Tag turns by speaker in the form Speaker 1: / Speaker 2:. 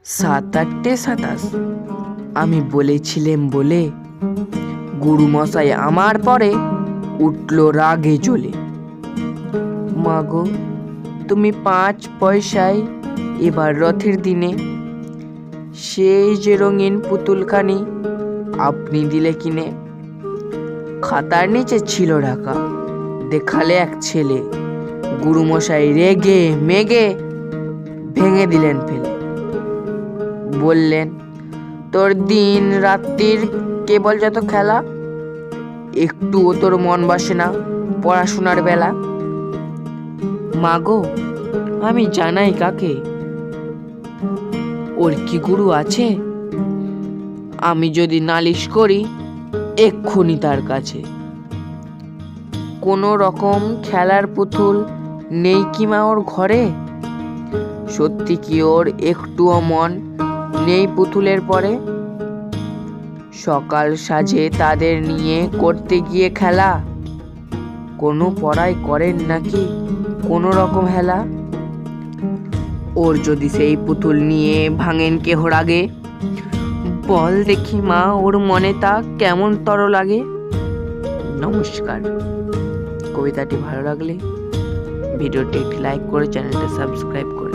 Speaker 1: 7-8টে 27 আমি বলেছিলাম বলে গুরুমশাই আমার পরে উঠল রাগে জ্বলে। মাগো, তুমি 5 পয়সায় এবার রথের দিনে সেই যে রঙিন পুতুলখানি আপনি দিলে কিনে। খাতার নিচে ছিল ঢাকা, দেখালে এক ছেলে। গুরুমশাই রেগে মেগে ভেঙে দিলেন ফেলে। বললেন, তোর দিন রাত্রির কেবল যত খেলা, একটুও তোর মন বসে না পড়াশোনার বেলা। মাগো, আমি জানাই কাকে, ওর কি গুরু আছে? আমি যদি নালিশ করি এক্ষুনি তার কাছে। কোনো রকম খেলার পুতুল নেই কি মা ওর ঘরে? সত্যি কি ওর একটুও মন নেই পুতুলের পরে? সকাল সাজে তাদের নিয়ে করতে গিয়ে খেলা, কোনো পড়াই করেন নাকি কোনো রকম হেলা? ওর যদি সেই পুতুল নিয়ে ভাঙেন কেহ রাগে, বল দেখি মা ওর মনে তা কেমন তর লাগে? নমস্কার। কবিতাটি ভালো লাগলে ভিডিওটি একটি লাইক করে চ্যানেলটা সাবস্ক্রাইব করে